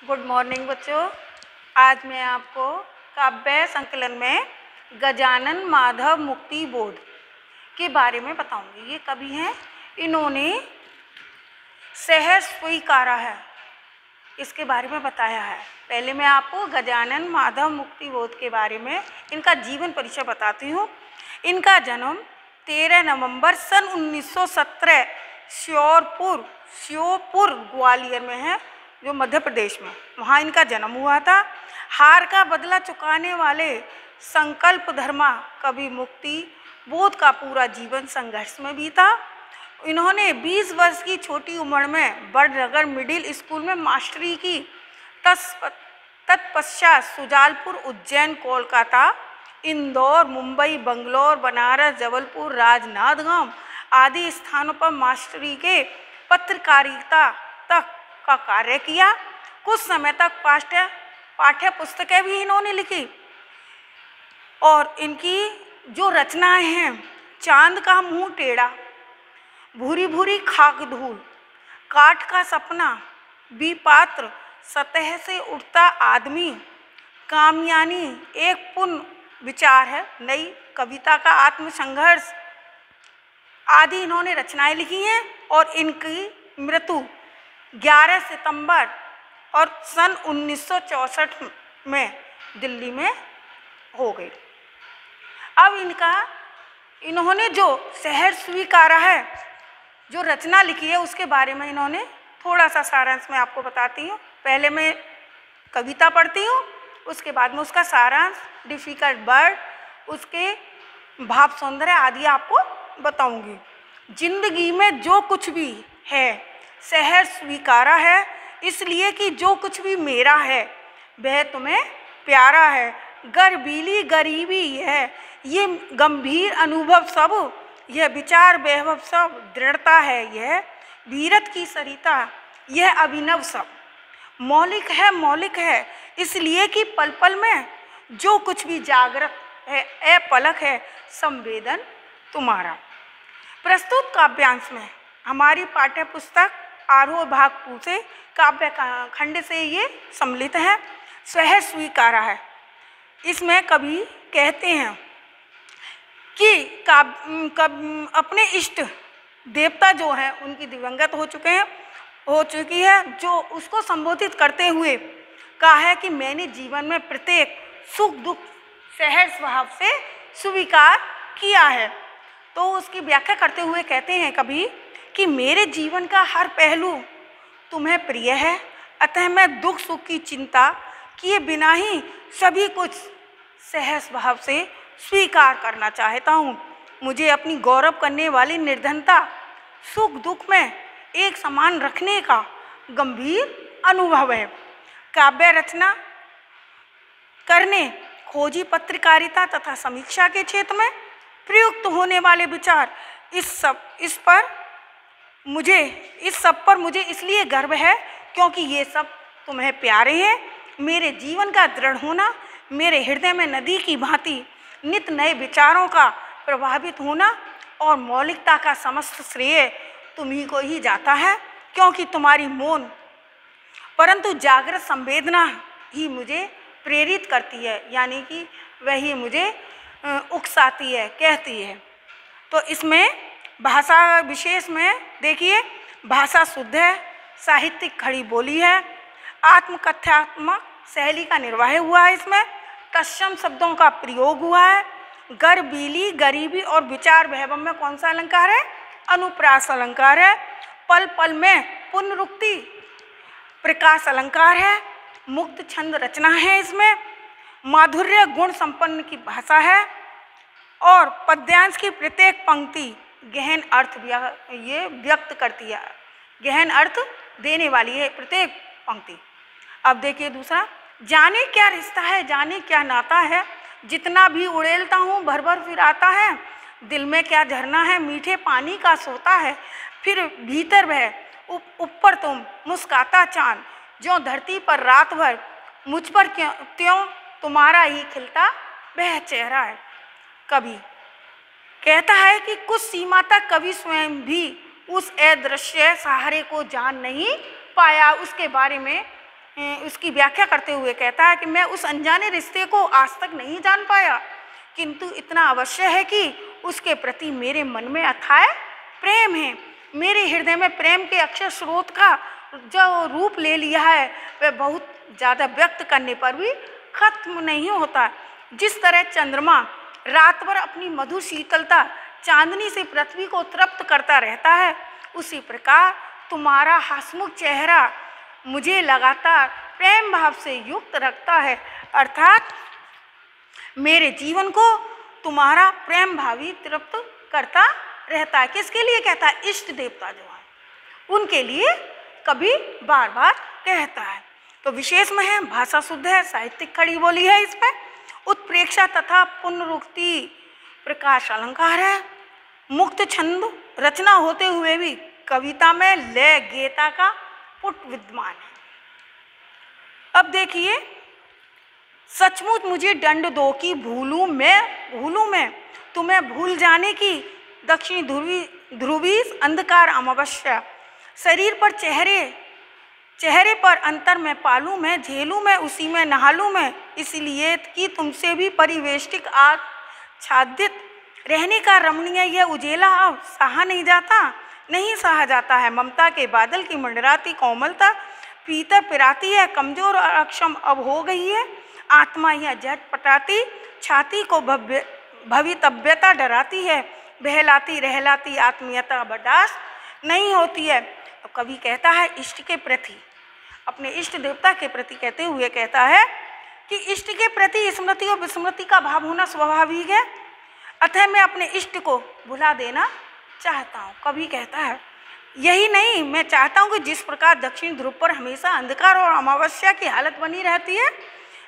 Good morning बच्चों। आज मैं आपको काव्य संकलन में गजानन माधव मुक्ति बोध के बारे में बताऊंगी। ये कवि हैं, इन्होंने सहज स्वीकारा है, इसके बारे में बताया है। पहले मैं आपको गजानन माधव मुक्ति बोध के बारे में इनका जीवन परिचय बताती हूँ। इनका जन्म 13 नवंबर सन 1917 श्योपुर ग्वालियर में है, जो मध्य प्रदेश में, वहाँ इनका जन्म हुआ था। हार का बदला चुकाने वाले संकल्प धर्मा कवि मुक्ति बोध का पूरा जीवन संघर्ष में बीता। इन्होंने 20 वर्ष की छोटी उम्र में बड़नगर मिडिल स्कूल में मास्टरी की। तत्पश्चात सुजालपुर, उज्जैन, कोलकाता, इंदौर, मुंबई, बंगलौर, बनारस, जबलपुर, राजनांदगांव आदि स्थानों पर मास्टरी के पत्रकारिता तक का कार्य किया। कुछ समय तक पाठ्य पुस्तकें भी इन्होंने लिखी और इनकी जो रचनाएं हैं, चांद का मुंह टेढ़ा, भूरी भूरी खाक धूल, काठ का सपना, विपात्र, सतह से उठता आदमी, कामयानी, एक पुण्य विचार है, नई कविता का आत्मसंघर्ष आदि इन्होंने रचनाएं लिखी हैं। और इनकी मृत्यु 11 सितंबर और सन 1964 में दिल्ली में हो गई। अब इन्होंने जो सहज स्वीकारा है, जो रचना लिखी है, उसके बारे में इन्होंने थोड़ा सा सारांश मैं आपको बताती हूँ। पहले मैं कविता पढ़ती हूँ, उसके बाद में उसका सारांश, डिफिकल्ट वर्ड, उसके भाव सौंदर्य आदि आपको बताऊंगी। जिंदगी में जो कुछ भी है सहज स्वीकारा है, इसलिए कि जो कुछ भी मेरा है वह तुम्हें प्यारा है। गर्वीली गरीबी है, ये गंभीर अनुभव सब, यह विचार वैभव सब, दृढ़ता है यह वीरत की सरिता, यह अभिनव सब। मौलिक है इसलिए कि पल पल में जो कुछ भी जागृत है, अपलक है संवेदन तुम्हारा। प्रस्तुत काव्यांश में हमारी पाठ्य पुस्तक आरोह भाग 2 से काव्य खंड से ये सम्मिलित है। सहज स्वीकारा है, इसमें कवि कहते हैं कि अपने इष्ट देवता जो हैं उनकी दिवंगत हो चुकी है, जो उसको संबोधित करते हुए कहा है कि मैंने जीवन में प्रत्येक सुख दुख सहज स्वभाव से स्वीकार किया है। तो उसकी व्याख्या करते हुए कहते हैं कभी कि मेरे जीवन का हर पहलू तुम्हें प्रिय है, अतः मैं दुख सुख की चिंता किए बिना ही सभी कुछ सहज भाव से स्वीकार करना चाहता हूँ। मुझे अपनी गौरव करने वाली निर्धनता सुख दुख में एक समान रखने का गंभीर अनुभव है। काव्य रचना करने, खोजी पत्रकारिता तथा समीक्षा के क्षेत्र में प्रयुक्त होने वाले विचार, इस सब पर मुझे इसलिए गर्व है क्योंकि ये सब तुम्हें प्यारे हैं। मेरे जीवन का दृढ़ होना, मेरे हृदय में नदी की भांति नित नए विचारों का प्रभावित होना और मौलिकता का समस्त श्रेय तुम्ही को ही जाता है, क्योंकि तुम्हारी मौन परंतु जागृत संवेदना ही मुझे प्रेरित करती है, यानी कि वही मुझे उकसाती है, कहती है। तो इसमें भाषा विशेष में देखिए, भाषा शुद्ध है, साहित्यिक खड़ी बोली है, आत्मकथ्यात्मक शैली का निर्वाह हुआ है, इसमें तत्सम शब्दों का प्रयोग हुआ है। गर्वीली गरीबी और विचार वैभव में कौन सा अलंकार है? अनुप्रास अलंकार है। पल पल में पुनरुक्ति प्रकाश अलंकार है। मुक्त छंद रचना है, इसमें माधुर्य गुण संपन्न की भाषा है और पद्यांश की प्रत्येक पंक्ति गहन अर्थ ये व्यक्त करती है, गहन अर्थ देने वाली है प्रत्येक पंक्ति। अब देखिए दूसरा, जाने क्या रिश्ता है, जाने क्या नाता है, जितना भी उड़ेलता हूँ भर भर फिर आता है, दिल में क्या झरना है, मीठे पानी का सोता है, फिर भीतर वह ऊपर तुम मुस्काता चांद, जो धरती पर रात भर मुझ पर त्यों तुम्हारा ही खिलता वह चेहरा है। कवि कहता है कि कुछ सीमा तक कवि स्वयं भी उस अदृश्य सहारे को जान नहीं पाया, उसके बारे में उसकी व्याख्या करते हुए कहता है कि मैं उस अनजाने रिश्ते को आज तक नहीं जान पाया, किंतु इतना अवश्य है कि उसके प्रति मेरे मन में अथाह प्रेम है। मेरे हृदय में प्रेम के अक्षय स्रोत का जो रूप ले लिया है वह बहुत ज़्यादा व्यक्त करने पर भी खत्म नहीं होता। जिस तरह चंद्रमा रात भर अपनी मधुर शीतलता चांदनी से पृथ्वी को तृप्त करता रहता है, उसी प्रकार तुम्हारा हंसमुख चेहरा मुझे लगातार प्रेम भाव से युक्त रखता है। अर्थात मेरे जीवन को तुम्हारा प्रेम भावी तृप्त करता रहता है। किसके लिए कहता है? इष्ट देवता जो है उनके लिए कभी बार बार कहता है। तो विशेष में है, भाषा शुद्ध है, साहित्यिक खड़ी बोली है, इसमें उत्प्रेक्षा तथा पुनरुक्ति प्रकाश अलंकार है, मुक्त छंद रचना होते हुए भी कविता में लय गेयता का पुट विद्यमान है। अब देखिए, सचमुच मुझे दंड दो कि भूलूं मैं तुम्हें भूल जाने की दक्षिणी ध्रुवी अंधकार अमावस्या। शरीर पर चेहरे पर अंतर में पालूं मैं, झेलूं मैं, उसी में नहालूं मैं, इसलिए कि तुमसे भी परिवेष्टित आच्छादित रहने का रमणीय यह उजेला अब नहीं सहा जाता है। ममता के बादल की मंडराती कोमलता पीतर पिराती है, कमजोर और अक्षम अब हो गई है। आत्मा यह झटपटाती छाती को भवितव्यता डराती है, बहलाती रहलाती आत्मीयता बर्दाश्त नहीं होती है। तो कवि कहता है इष्ट के प्रति, अपने इष्ट देवता के प्रति कहते हुए कहता है कि इष्ट के प्रति स्मृति और विस्मृति का भाव होना स्वाभाविक है, अतः मैं अपने इष्ट को भुला देना चाहता हूँ। कवि कहता है यही नहीं, मैं चाहता हूँ कि जिस प्रकार दक्षिण ध्रुव पर हमेशा अंधकार और अमावस्या की हालत बनी रहती है,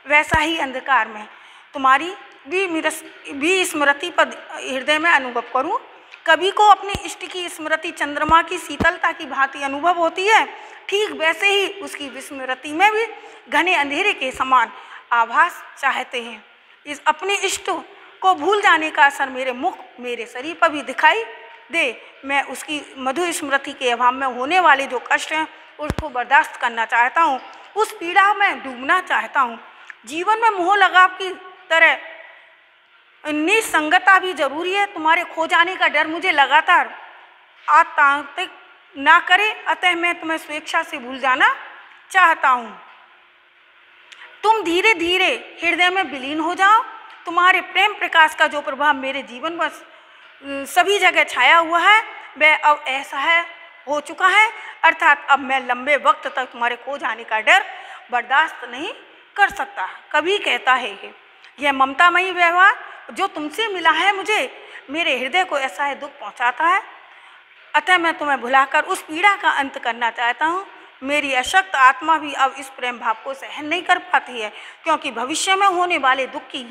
वैसा ही अंधकार में तुम्हारी भी स्मृति पर हृदय में अनुभव करूँ। कवि को अपने इष्ट की स्मृति चंद्रमा की शीतलता की भांति अनुभव होती है, ठीक वैसे ही उसकी विस्मृति में भी घने अंधेरे के समान आभास चाहते हैं। इस अपने इष्ट को भूल जाने का असर मेरे मुख मेरे शरीर पर भी दिखाई दे। मैं उसकी मधुर स्मृति के अभाव में होने वाले जो कष्ट हैं उसको बर्दाश्त करना चाहता हूँ, उस पीड़ा में डूबना चाहता हूँ। जीवन में मोह लगाव की तरह निसंगता भी जरूरी है। तुम्हारे खो जाने का डर मुझे लगातार आतंकित ना करे, अतः मैं तुम्हें स्वेच्छा से भूल जाना चाहता हूँ। तुम धीरे धीरे हृदय में विलीन हो जाओ। तुम्हारे प्रेम प्रकाश का जो प्रभाव मेरे जीवन में सभी जगह छाया हुआ है वह अब ऐसा हो चुका है, अर्थात अब मैं लंबे वक्त तक तुम्हारे खो जाने का डर बर्दाश्त नहीं कर सकता। कभी कहता है यह ममतामयी व्यवहार जो तुमसे मिला है मुझे मेरे हृदय को ऐसा है दुख पहुंचाता है, अतः मैं तुम्हें भुलाकर उस पीड़ा का अंत करना चाहता हूँ। मेरी अशक्त आत्मा भी अब इस प्रेम भाव को सहन नहीं कर पाती है, क्योंकि भविष्य में होने वाले दुख की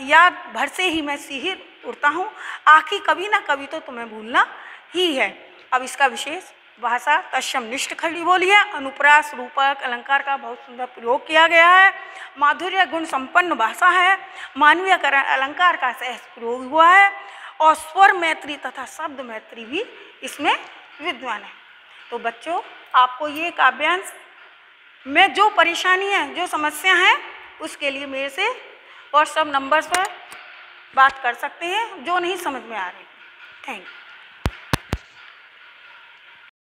याद भर से ही मैं सिहर उठता हूँ। आखिर कभी ना कभी तो तुम्हें भूलना ही है। अब इसका विशेष भाषा तत्सम निष्ठ खड़ी बोली है। अनुप्रास रूपक अलंकार का बहुत सुंदर प्रयोग किया गया है। माधुर्य गुण संपन्न भाषा है। मानवीयकरण अलंकार का सहज प्रयोग हुआ है और स्वर मैत्री तथा शब्द मैत्री भी इसमें विद्वान है। तो बच्चों, आपको ये काव्यांश में जो परेशानी है, जो समस्या है, उसके लिए मेरे से व्हाट्सएप नंबर्स पर बात कर सकते हैं जो नहीं समझ में आ रही। Thank you.